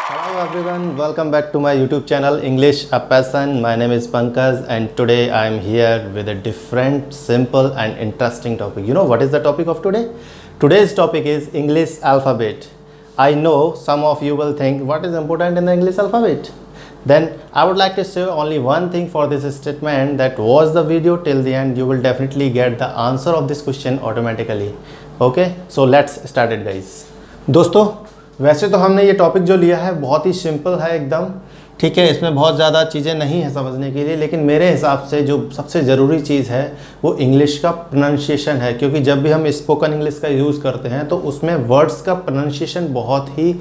Hello everyone, welcome back to my YouTube channel English a Passion. My name is Pankaj and today I am here with a different, simple and interesting topic. You know what is the topic of today? Today's topic is English alphabet. I know some of you will think what is important in the English alphabet? Then I would like to say only one thing for this statement, that watch the video till the end. You will definitely get the answer of this question automatically. Okay, so let's start it guys. दोस्तों वैसे तो हमने ये topic जो लिया है बहुत ही simple है एकदम, ठीक है, इसमें बहुत ज़्यादा चीज़ें नहीं है समझने के लिए, लेकिन मेरे हिसाब से जो सबसे ज़रूरी चीज़ है वो इंग्लिश का प्रोनाउंसिएशन है, क्योंकि जब भी हम स्पोकन इंग्लिश का यूज़ करते हैं तो उसमें वर्ड्स का प्रोनाउंसिएशन बहुत ही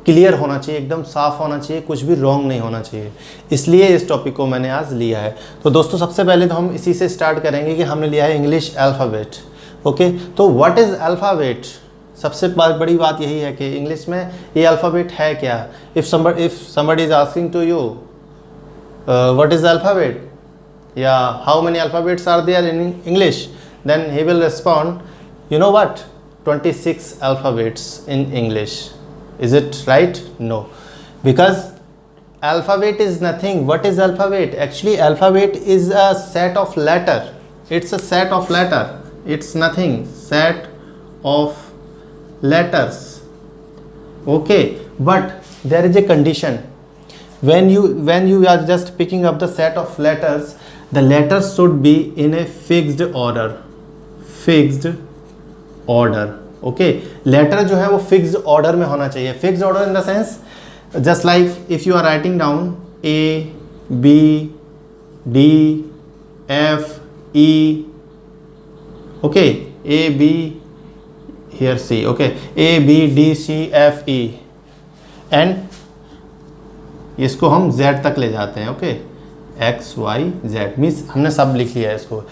क्लियर होना चाहिए, एकदम साफ़ होना चाहिए, कुछ भी रॉन्ग नहीं होना चाहिए, इसलिए इस टॉपिक को मैंने आज लिया है। तो दोस्तों सबसे पहले तो हम इसी से स्टार्ट करेंगे कि हमने लिया है इंग्लिश अल्फ़ाबेट। ओके, तो व्हाट इज़ अल्फ़ाबेट? सबसे बड़ी बात यही है कि इंग्लिश में ये अल्फ़ाबेट है क्या। If somebody is asking to you what is alphabet या how many alphabets are there in English, then he will respond you know what 26 alphabets in English. Is it right? No, because alphabet is nothing. What is alphabet? Actually alphabet is a set of letter. It's a set of letter. It's nothing, set of letters. Okay, but there is a condition. When you are just picking up the set of letters, the letters should be in a fixed order. Okay, letter जो है वो fixed order में होना चाहिए. Fixed order in the sense, just like if you are writing down A, B, D, F, E. Okay, A, B, here C. Okay, A, B, D, C, F, E and इसको हम Z तक ले जाते हैं. Okay, X, Y, Z means हमने सब लिख लिया है इसको.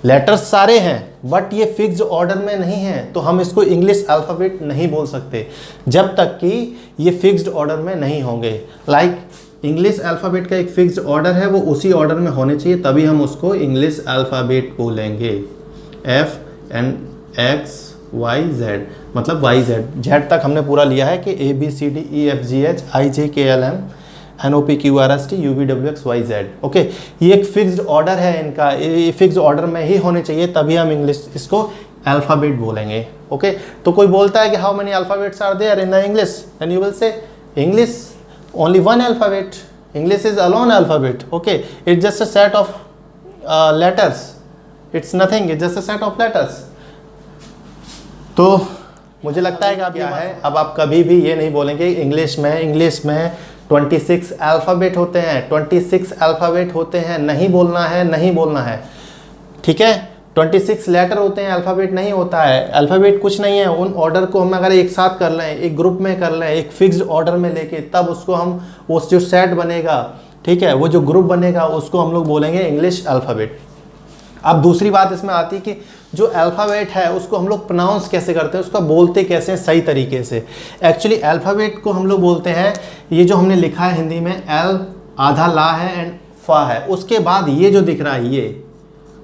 लेटर्स सारे हैं बट ये फिक्स्ड ऑर्डर में नहीं है, तो हम इसको इंग्लिश अल्फ़ाबेट नहीं बोल सकते जब तक कि ये फिक्स्ड ऑर्डर में नहीं होंगे. लाइक इंग्लिश अल्फ़ाबेट का एक फिक्स्ड ऑर्डर है, वो उसी ऑर्डर में होने चाहिए, तभी हम उसको इंग्लिश अल्फ़ाबेट बोलेंगे. F and X, Y, Z, मतलब Y, Z तक हमने पूरा लिया है कि A, B, C, D, E, F, G, H, I, J, K, L, M, N, O, P, Q, R, S, T, U, V, W, X, Y, Z. Okay, ये एक fixed order है इनका, ये फिक्स्ड ऑर्डर में ही होने चाहिए, तभी हम इंग्लिश इसको अल्फ़ाबेट बोलेंगे. ओके, तो कोई बोलता है कि how many alphabets are there in the English, and you will say English only one alphabet. English is alone alphabet. Okay, it's just a set of letters. It's nothing, it's just a set of letters. तो मुझे लगता है कि आप क्या है, अब आप कभी भी ये नहीं बोलेंगे इंग्लिश में 26 अल्फ़ाबेट होते हैं, 26 अल्फ़ाबेट होते हैं, नहीं बोलना है. ठीक है, 26 लेटर होते हैं, अल्फ़ाबेट नहीं होता है. अल्फ़ाबेट कुछ नहीं है, उन ऑर्डर को हम अगर एक साथ कर लें, एक ग्रुप में कर लें, एक फिक्स्ड ऑर्डर में लेके, तब उसको हम वो जो सेट बनेगा, ठीक है, वो जो ग्रुप बनेगा उसको हम लोग बोलेंगे इंग्लिश अल्फ़ाबेट. अब दूसरी बात इसमें आती है कि जो अल्फ़ाबेट है उसको हम लोग प्रोनाउंस कैसे करते हैं, उसका बोलते कैसे हैं सही तरीके से. एक्चुअली अल्फ़ाबेट को हम लोग बोलते हैं, ये जो हमने लिखा है हिंदी में, एल आधा ला है एंड फा है, उसके बाद ये जो दिख रहा है ये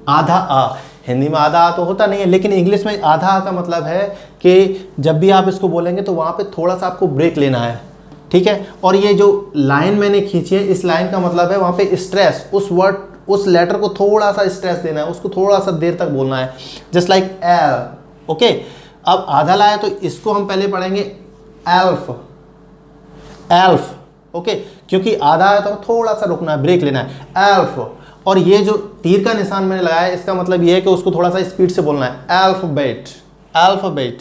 आधा आ. हिंदी में आधा आ तो होता नहीं है, लेकिन इंग्लिश में आधा आ का मतलब है कि जब भी आप इसको बोलेंगे तो वहाँ पे थोड़ा सा आपको ब्रेक लेना है. ठीक है, और ये जो लाइन मैंने खींची है, इस लाइन का मतलब है वहाँ पे स्ट्रेस, उस लेटर को थोड़ा सा स्ट्रेस देना है, उसको थोड़ा सा देर तक बोलना है, जस्ट लाइक एल. ओके, अब आधा लाया तो इसको हम पहले पढ़ेंगे एल्फ. ओके, क्योंकि आधा है तो थोड़ा सा रुकना है, ब्रेक लेना है, एल्फ. और ये जो तीर का निशान मैंने लगाया है, इसका मतलब ये है कि उसको थोड़ा सा स्पीड से बोलना है, alphabet.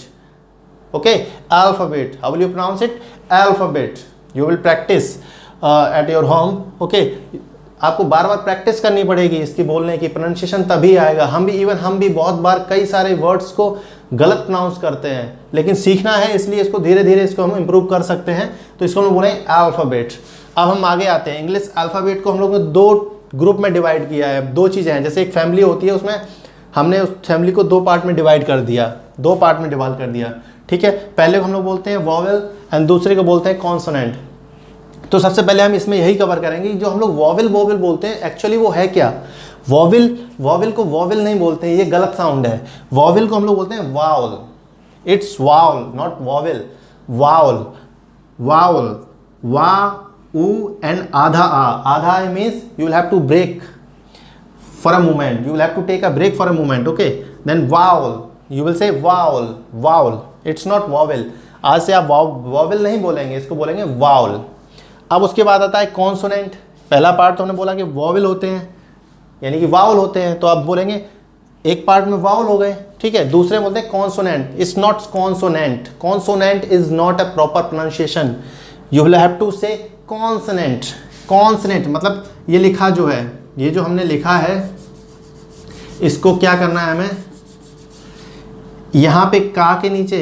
Okay, alphabet. How will you pronounce it? Alphabet. You will practice at your home. Okay, आपको बार बार प्रैक्टिस करनी पड़ेगी इसकी बोलने की, प्रोनाउंसिएशन तभी आएगा. हम भी बहुत बार कई सारे वर्ड्स को गलत प्रोनाउंस करते हैं, लेकिन सीखना है, इसलिए इसको धीरे धीरे इसको हम इम्प्रूव कर सकते हैं. तो इसको हम बोलेंगे अल्फ़ाबेट. अब हम आगे आते हैं. इंग्लिश अल्फ़ाबेट को हम लोग ने दो ग्रुप में डिवाइड किया है. दो चीज़ें हैं, जैसे एक फैमिली होती है, उसमें हमने उस फैमिली को दो पार्ट में डिवाइड कर दिया. ठीक है, पहले को हम लोग बोलते हैं वॉवेल एंड दूसरे को बोलते हैं कॉन्सोनेंट. तो सबसे पहले हम इसमें यही कवर करेंगे, जो हम लोग वॉवेल बोलते हैं एक्चुअली वो है क्या. वॉवेल को वॉवेल नहीं बोलते हैं, ये गलत साउंड है. वॉवेल को हम लोग बोलते हैं vowel. It's vowel, not vowel. Vowel. वा उ एंड आधा आ. आधा आई means you will have to break for a moment, you will have to take a break for a moment. Okay, then vowel, you will say vowel. Vowel, it's not vowel. आज से आप vowel नहीं बोलेंगे, इसको बोलेंगे vowel. अब उसके बाद आता है consonant. पहला पार्ट तो हमने बोला कि vowel होते हैं यानी कि vowel होते हैं, तो आप बोलेंगे एक पार्ट में vowel हो गए, ठीक है. दूसरे बोलते हैं consonant. It's not consonant. Consonant is not a proper pronunciation. You will have to say consonant. Consonant मतलब ये लिखा जो है, ये जो हमने लिखा है, इसको क्या करना है हमें, यहाँ पे का के नीचे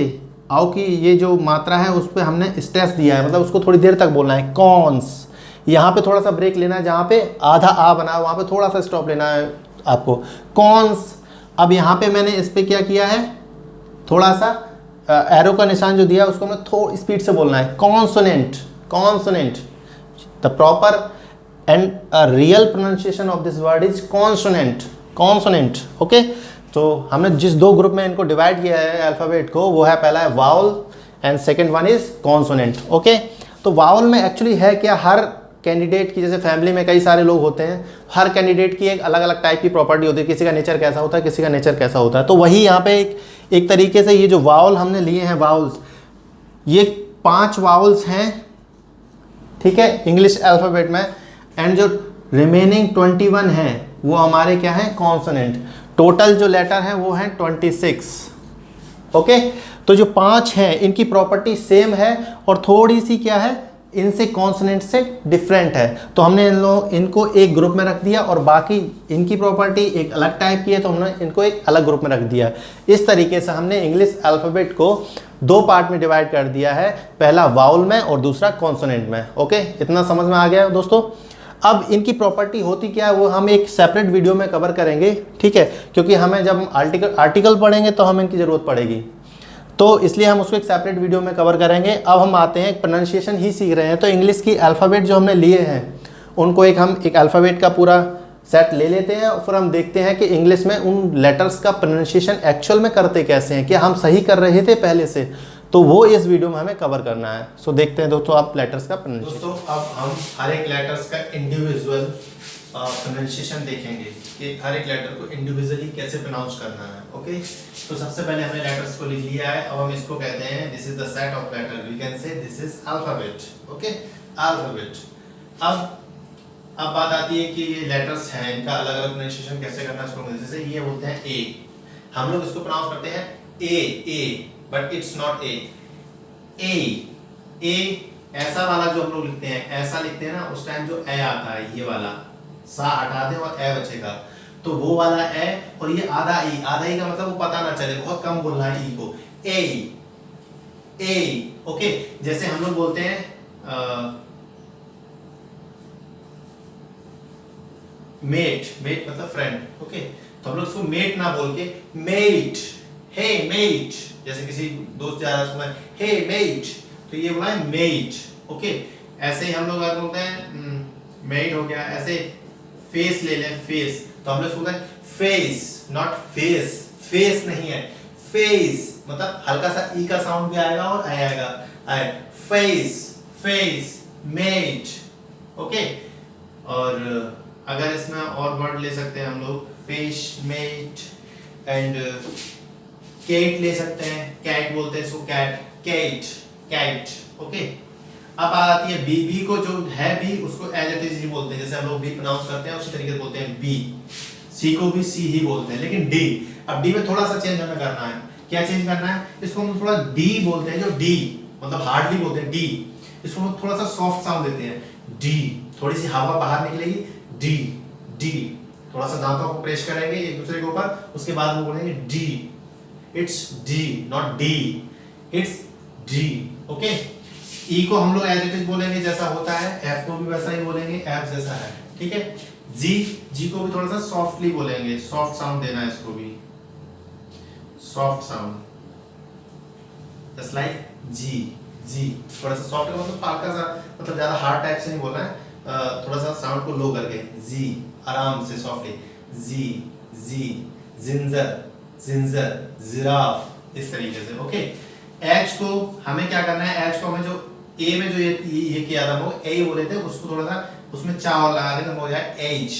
आओ की ये जो मात्रा है उस पर हमने स्ट्रेस दिया है, मतलब उसको थोड़ी देर तक बोलना है. कॉन्स, यहाँ पे थोड़ा सा ब्रेक लेना है, जहाँ पे आधा आ बना है वहाँ पे थोड़ा सा स्टॉप लेना है आपको. कॉन्स. अब यहाँ पे मैंने इस पर क्या किया है, थोड़ा सा एरो का निशान जो दिया है उसको हमें थोड़ी स्पीड से बोलना है. Consonant. Consonant. The proper and a real pronunciation of this word is consonant. Consonant. Okay, तो हमने जिस दो ग्रुप में इनको डिवाइड किया है अल्फ़ाबेट को, वो है पहला है vowel and second one is consonant. Okay, तो वाउल में एक्चुअली है क्या, हर कैंडिडेट की, जैसे फैमिली में कई सारे लोग होते हैं, हर कैंडिडेट की एक अलग अलग टाइप की प्रॉपर्टी होती है. किसी का नेचर कैसा होता है, किसी का नेचर कैसा होता है. तो वही यहाँ पे एक तरीके से ये जो वाउल हमने लिए हैं, वाउल्स, ये 5 वाउल्स हैं, ठीक है, इंग्लिश अल्फ़ाबेट में. एंड जो रिमेनिंग 21 हैं वो हमारे क्या हैं, कॉन्सोनेंट. टोटल जो लेटर हैं वो हैं 26. ओके, तो जो 5 हैं इनकी प्रॉपर्टी सेम है और थोड़ी सी क्या है, इनसे कॉन्सोनेंट से डिफरेंट है. तो हमने इनको एक ग्रुप में रख दिया और बाकी इनकी प्रॉपर्टी एक अलग टाइप की है, तो हमने इनको एक अलग ग्रुप में रख दिया. इस तरीके से हमने इंग्लिश अल्फ़ाबेट को 2 पार्ट में डिवाइड कर दिया है, पहला वाउल में और दूसरा कॉन्सोनेंट में. ओके, इतना समझ में आ गया दोस्तों. अब इनकी प्रॉपर्टी होती क्या है वो हम एक सेपरेट वीडियो में कवर करेंगे, ठीक है, क्योंकि हमें जब आर्टिकल पढ़ेंगे तो हमें इनकी ज़रूरत पड़ेगी, तो इसलिए हम उसको एक सेपरेट वीडियो में कवर करेंगे. अब हम आते हैं, प्रोनाउंसिएशन ही सीख रहे हैं, तो इंग्लिश की अल्फ़ाबेट जो हमने लिए हैं उनको हम एक अल्फ़ाबेट का पूरा सेट ले लेते हैं और फिर हम देखते हैं कि इंग्लिश में उन लेटर्स का प्रोनाउंसिएशन एक्चुअल में करते कैसे हैं, क्या हम सही कर रहे थे पहले से, तो वो इस वीडियो में हमें कवर करना है. सो देखते हैं दोस्तों आप लेटर्स का प्रोनाउंसिएशन. दोस्तों अब हम हर एक लेटर्स का इंडिविजुअल प्रोनाउंसिएशन देखेंगे कि हर एक लेटर को इंडिविजुअली कैसे प्रोनाउंस करना है. ओके, तो सबसे पहले हमने लेटर्स को लिख लिया है. अब हम इसको कहते हैं, this is the set of letter, we can say this is alphabet. Okay, alphabet. अब बात आती है कि ये लेटर्स हैं, इनका अलग अलग प्रोनाउंसिएशन कैसे करना है. इसको जैसे ये बोलते हैं ए, हम लोग इसको प्रोनाउंस करते हैं ए, बट इट्स नॉट ए. ऐसा वाला जो हम लोग लिखते हैं, ऐसा लिखते हैं ना, उस टाइम जो ए आता है, ये वाला सा हटा दें और ए बचेगा, तो वो वाला ए. और ये आधा ई का मतलब वो पता ना चले, बहुत कम बोलना है ई को. ए. ओके, जैसे हम लोग बोलते हैं मेट मतलब फ्रेंड. ओके, तो हम लोग उसको मेट ना बोल के मेट, हे मेट, जैसे किसी दोस्त जा रहा है उसमें हे मेट, तो ये बोला है मेट. ओके, ऐसे ही हम लोग अगर बोलते हैं मेट हो गया. ऐसे फेस ले लें, फेस, तो हम लोग बोलते हैं फेस, नॉट फेस. फेस नहीं है, फेस मतलब हल्का सा ई का साउंड भी आएगा और आएगा. Face, met. ओके, और अगर इसमें और वर्ड ले सकते हैं हम लोग, फिश, मेट एंड कैट ले सकते हैं. कैट बोलते हैं इसको, कैट. ओके, अब आती है बी को, जो है बी उसको एज इट इज ही बोलते हैं, जैसे हम लोग बी प्रोनाउंस करते हैं उसी तरीके से बोलते हैं बी. सी को भी सी ही बोलते हैं, लेकिन डी, अब डी में थोड़ा सा चेंज हमें करना है. क्या चेंज करना है, इसको हम थोड़ा डी बोलते हैं, जो डी मतलब हार्डली बोलते हैं डी, इसको हम थोड़ा सा सॉफ्ट साउंड देते हैं. डी, थोड़ी सी हवा बाहर निकलेगी, डी, थोड़ा सा दांतों को प्रेस करेंगे एक दूसरे के ऊपर, उसके बाद हम बोलेंगे D. It's D, not D, it's D. Okay, E को हम लोग एज इट इज बोलेंगे जैसा होता है, एफ को भी वैसा ही बोलेंगे, एफ जैसा है. ठीक है, जी को भी थोड़ा सा सॉफ्टली बोलेंगे, सॉफ्ट साउंड देना है इसको भी, सॉफ्ट साउंड, जस्ट लाइक जी. थोड़ा सा सॉफ्ट मतलब हल्का सा, मतलब ज्यादा हार्ड टाइप से नहीं बोलना है, थोड़ा सा साउंड को लो करके, जी, आराम से सॉफ्टली, जी, जिंजर, जिराफ, इस तरीके से. ओके, एच को हमें क्या करना है, एच को हमें जो ए में जो ये किया था वो ए बोले थे, उसको थोड़ा सा उसमें चा और लगा देंगे तो हो जाए H,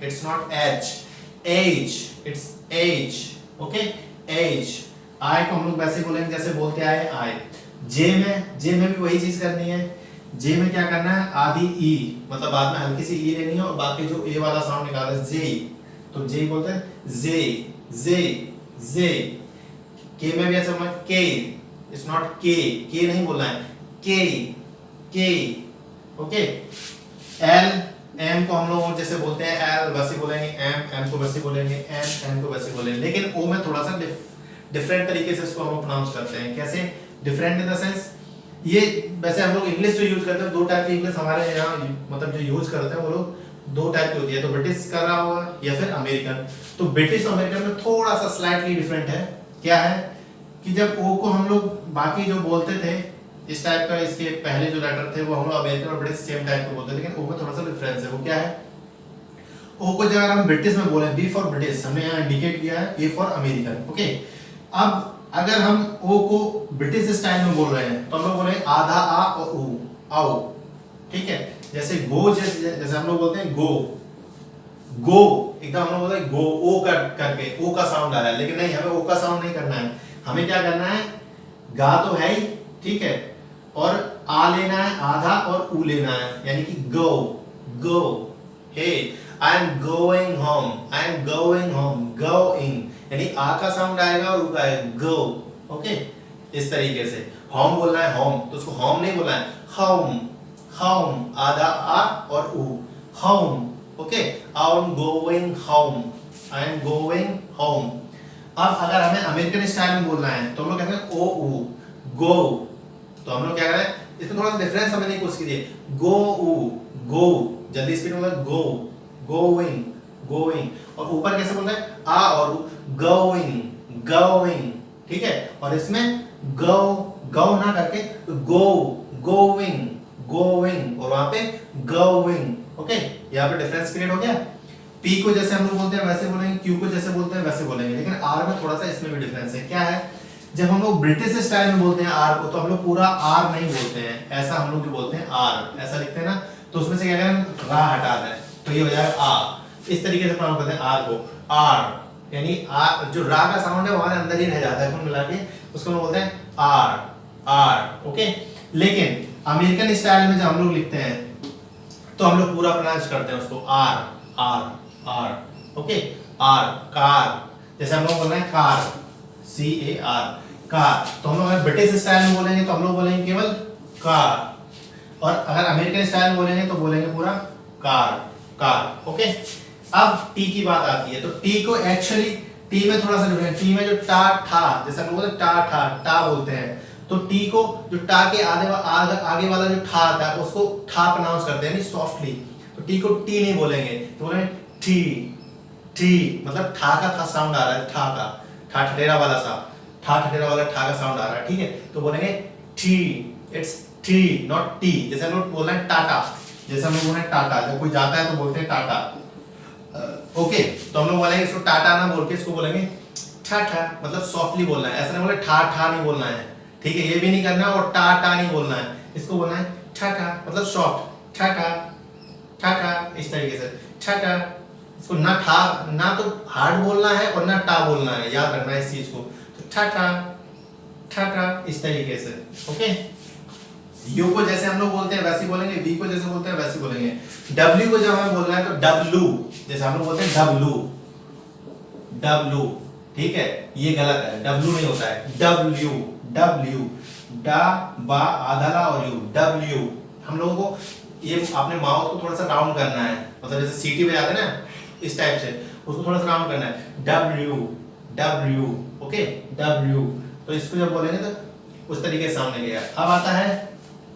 it's not H, H, it's H, okay H. I को हम लोग वैसे बोलेंगे जैसे बोलते आए आई। जे में भी वही चीज करनी है। जे में क्या करना है, आधी ई, मतलब बाद में हल्की सी ई लेनी है और बाकी जो ए वाला साउंड निकालना है जे, तो जे बोलते हैं जे, जे, जे। के में भी ऐसा होगा के, इट्स नॉट के नहीं बोलना है, के, ओके। एल, एम को हम लोग जैसे बोलते हैं एल वैसे बोलेंगे, एम को वैसे बोलेंगे, एम को वैसे बोलेंगे, लेकिन ओ में थोड़ा सा डिफरेंट तरीके से इसको हम प्रोनाउंस करते हैं। कैसे डिफरेंट इन द सेंस, ये वैसे हम लोग इंग्लिश जो यूज करते हैं, दो टाइप की इंग्लिश हमारे यहाँ मतलब जो यूज करते हैं वो लोग दो टाइप की होती है, तो ब्रिटिश कर रहा होगा या फिर अमेरिकन। तो ब्रिटिश और अमेरिकन में थोड़ा सा स्लाइटली डिफरेंट है। क्या है कि जब ओ को हम लोग बाकी जो बोलते थे इस टाइप का, इसके पहले जो लेटर थे वो हम लोग अमेरिकन और ब्रिटिश सेम टाइप के बोलते हैं, लेकिन ओ में थोड़ा सा डिफरेंस है। वो क्या है, ओ को अगर हम ब्रिटिश में बोले, बी फॉर ब्रिटिश हमने यहाँ इंडिकेट किया है, ए फॉर अमेरिकन, ओके। अब अगर हम ओ को ब्रिटिश स्टाइल में बोल रहे हैं तो हम लोग बोलेंगे आधा आ और ऊ, आओ, ठीक है। जैसे गो, जैसे हम लोग बोलते हैं गो, गो एकदम हम लोग बोलते हैं गो, ओ करके ओ का साउंड आ रहा है, लेकिन नहीं, हमें ओ का साउंड नहीं करना है। हमें क्या करना है, गा तो है ही, ठीक है, और आ लेना है आधा और ऊ लेना है, यानी कि go, go, hey I am going home, I am going home, going, यानी आ का साउंड आएगा और ऊ का आएगा, गो, ओके। इस तरीके से होम बोलना है, होम, तो उसको होम नहीं बोलना है, होम, होम, आधा आ और ऊ, home, okay. I am going home, I am going home. अब अगर हमें अमेरिकन स्टाइल में बोलना है तो हम लोग कहते हैं ओ ऊ, गो, तो हम लोग क्या करें, इसमें थोड़ा सा डिफरेंस समझने की कोशिश कीजिए, गो ऊ, गो, जल्दी स्पीड में बोलते गो, गोइंग, गोइंग, और ऊपर कैसे बोलते हैं आ और गोइंग, गोइंग, ठीक है। और इसमें गो, गो ना करके गो, गोइंग, गोइंग, और वहां पे गोइंग, ओके। यहाँ पे डिफरेंस क्रिएट हो गया। पी को जैसे हम लोग बोलते हैं वैसे बोलेंगे, क्यू को जैसे बोलते हैं वैसे बोलेंगे, लेकिन आर में थोड़ा सा इसमें भी डिफरेंस है। क्या है, जब हम लोग ब्रिटिश स्टाइल में बोलते हैं आर को, तो हम लोग पूरा आर नहीं बोलते हैं, ऐसा हम लोग जो बोलते हैं आर ऐसा लिखते हैं ना, तो उसमें से क्या करें, रा हटा दें तो ये हो जाएगा आ। इस तरीके से प्रोनाउंस करते हैं आर को, आर, यानी आर जो रा का साउंड है वहां अंदर ही रह जाता है, कुल मिला के उसको हम बोलते हैं आर, आर, ओके। लेकिन अमेरिकन स्टाइल में जब हम लोग लिखते हैं तो हम लोग पूरा प्रोनाउंस करते हैं उसको R, R, R, okay, R, car, जैसे हम लोग बोल रहे हैं car, C A R, car, तो हम लोग ब्रिटिश स्टाइल में बोलेंगे तो हम लोग बोलेंगे केवल कार, और अगर अमेरिकन स्टाइल में बोलेंगे तो बोलेंगे पूरा कार, कार, ओके। अब टी की बात आती है, तो टी को एक्चुअली टी में थोड़ा सा डिफरेंट, टी में जो टा ठा, जैसे हम लोग बोलते हैं टा ठा, टा बोलते हैं, तो टी को जो टा के आगे वाला जो ठा आता है उसको ठा प्रोनाउंस करते हैं, सॉफ्टली, तो टी को टी नहीं बोलेंगे, तो बोलेंगे टी, टी, मतलब ठा का था साउंड आ रहा है, ठा का, ठा ठठेरा वाला सा, ठा ठठेरा वाला ठा का साउंड आ रहा है, ठीक है, तो बोलेंगे T, it's T, not T. जैसे हम लोग बोल रहे हैं टाटा, जैसे हम लोग बोल रहे हैं टाटा, जब कोई जाता है तो बोलते हैं टाटा, ओके, तो हम लोग बोलेंगे इसको टाटा ना बोल के इसको बोलेंगे ठा ठा, मतलब सॉफ्टली बोलना है, ऐसा नहीं बोले ठा ठा नहीं बोलना है, ठीक है, ये भी नहीं करना और टा टा नहीं बोलना है, इसको बोलना है ठा ठा, मतलब सॉफ्ट, ठा ठा, ठा ठा, इस तरीके से ठा ठा। इसको ना ठा, ना तो हार्ड बोलना है और ना टा बोलना है, याद रखना है इस चीज को, तो ठा ठा, ठा ठा, इस तरीके से, ओके। यू को जैसे हम लोग बोलते हैं वैसे बोलेंगे, वी को जैसे बोलते हैं वैसे बोलेंगे। डब्ल्यू को जब हमें बोलना है तो डब्लू, जैसे हम लोग बोलते हैं डब्लू, डब्लू, ठीक है, ये गलत है, डब्लू नहीं होता है, डब्ल्यू, डब्ल्यू, डा बा आधा ला और यू, डब्ल्यू। हम लोगों को ये अपने माउथ को थोड़ा सा राउंड करना है, मतलब जैसे सीटी बजाते हैं ना इस टाइप से, उसको थोड़ा सा राउंड करना है, डब्ल्यू, डब्ल्यू, ओके, डब्ल्यू। तो इसको जब बोलेंगे तो उस तरीके से साउंड लगेगा। अब आता है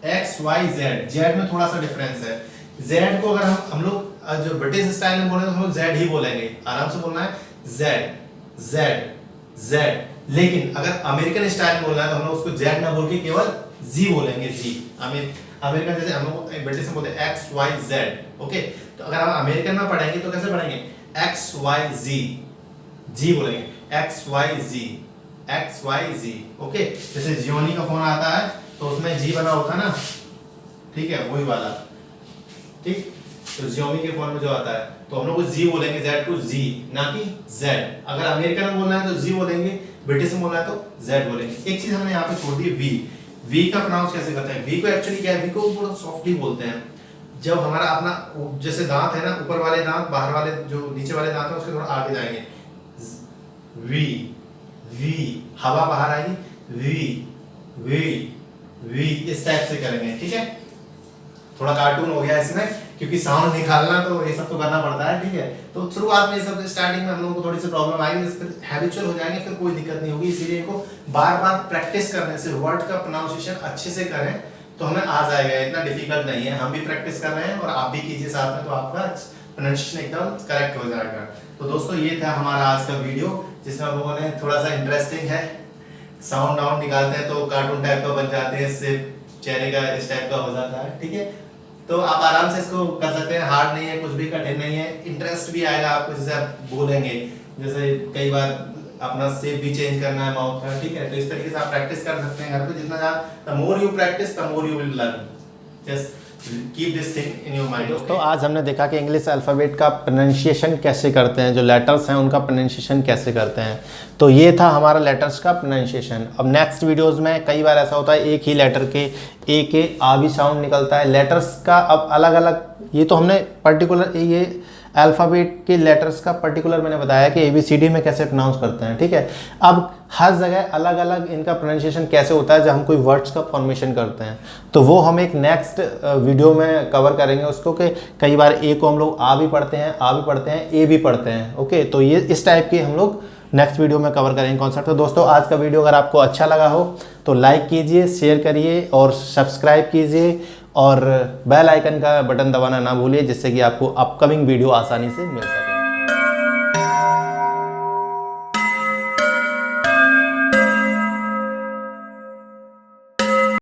एक्स वाई जेड, जेड में थोड़ा सा डिफरेंस है। जेड को अगर हम लोग जो ब्रिटिश स्टाइल में बोलेंगे तो हम लोग जेड ही बोलेंगे, आराम से बोलना है जेड, जेड, जेड। लेकिन अगर अमेरिकन स्टाइल में बोलना है तो हम लोग उसको जेड ना बोल के केवल जी बोलेंगे, जी। अमेरिकन जैसे हम लोग ब्रिटिश में बोलते हैं एक्स वाई जेड, ओके, तो अगर हम अमेरिकन में पढ़ेंगे तो कैसे पढ़ेंगे, एक्स वाई जी, जी बोलेंगे, एक्स वाई जी, एक्स वाई जी, ओके। जैसे जियोनी का फोन आता है तो उसमें जी बना होता ना, ठीक है, वही वाला, ठीक। तो जियोमी के फॉर्म में जो आता है तो हम लोग जी बोलेंगे, जेड को जी, ना कि जेड। अगर अमेरिकन में बोलना है तो जी बोलेंगे, ब्रिटिश में बोलना है तो जेड बोलेंगे। एक चीज हमने यहाँ पे छोड़ दी, वी। वी का प्रोनाउंस कैसे करते हैं? वी को एक्चुअली क्या है, वी को थोड़ा सॉफ्टली बोलते हैं। जब हमारा अपना जैसे दांत है ना, ऊपर वाले दांत, बाहर वाले जो नीचे वाले दांत है उसके थोड़ा आगे जाएंगे, वी वी, हवा बाहर आएगी, वी वी वी, इस टाइप से करेंगे, ठीक है। थोड़ा कार्टून हो गया इसमें, क्योंकि साउंड निकालना तो ये सब तो करना पड़ता है, ठीक है। तो शुरुआत में सब स्टार्टिंग में हम लोगों को थोड़ी सी प्रॉब्लम आएगी, फिर हैबिचुअल हो जाएंगे, फिर कोई दिक्कत नहीं होगी। इसीलिए इनको बार बार प्रैक्टिस करने से, वर्ड का प्रोनाउंसिएशन अच्छे से करें तो हमें आ जाएगा, इतना डिफिकल्ट नहीं है। हम भी प्रैक्टिस कर रहे हैं और आप भी कीजिए साथ में, तो आपका प्रोनाउंसिएशन एकदम करेक्ट हो जाएगा। तो दोस्तों ये था हमारा आज का वीडियो, जिसमें हम लोगों ने थोड़ा सा इंटरेस्टिंग है, साउंड डाउन निकालते हैं तो कार्टून टाइप का बन जाते हैं, इससे चेहरे का इस टाइप का हो जाता है, ठीक है। तो आप आराम से इसको कर सकते हैं, हार्ड नहीं है, कुछ भी कठिन नहीं है, इंटरेस्ट भी आएगा आपको। जैसे आप बोलेंगे, जैसे कई बार अपना शेप भी चेंज करना है माउथ का, ठीक है, तो इस तरीके से आप प्रैक्टिस कर सकते हैं घर पे। जितना the more you practice the more you will learn. Just keep this thing in your mind. दोस्तों आज हमने देखा कि इंग्लिश अल्फ़ाबेट का प्रोनाउंसिएशन कैसे करते हैं, जो लेटर्स हैं उनका प्रोनाउंसिएशन कैसे करते हैं। तो ये था हमारा लेटर्स का प्रोनाउंसिएशन। अब नेक्स्ट वीडियोस में कई बार ऐसा होता है एक ही लेटर के ए के आ भी साउंड निकलता है। लेटर्स का अब अलग अलग, ये तो हमने पर्टिकुलर ये अल्फ़ाबेट के लेटर्स का पर्टिकुलर मैंने बताया कि ABCD में कैसे प्रोनाउंस करते हैं, ठीक है। अब हर जगह अलग अलग इनका प्रोनाउंसिएशन कैसे होता है जब हम कोई वर्ड्स का फॉर्मेशन करते हैं, तो वो हम एक नेक्स्ट वीडियो में कवर करेंगे उसको, कि कई बार ए को हम लोग आ भी पढ़ते हैं, आ भी पढ़ते हैं, ए भी पढ़ते हैं, ओके। तो ये इस टाइप के हम लोग नेक्स्ट वीडियो में कवर करेंगे कॉन्सेप्ट। तो दोस्तों आज का वीडियो अगर आपको अच्छा लगा हो तो लाइक कीजिए, शेयर करिए और सब्सक्राइब कीजिए, और बेल आइकन का बटन दबाना ना भूलिए, जिससे कि आपको अपकमिंग वीडियो आसानी से मिल सके।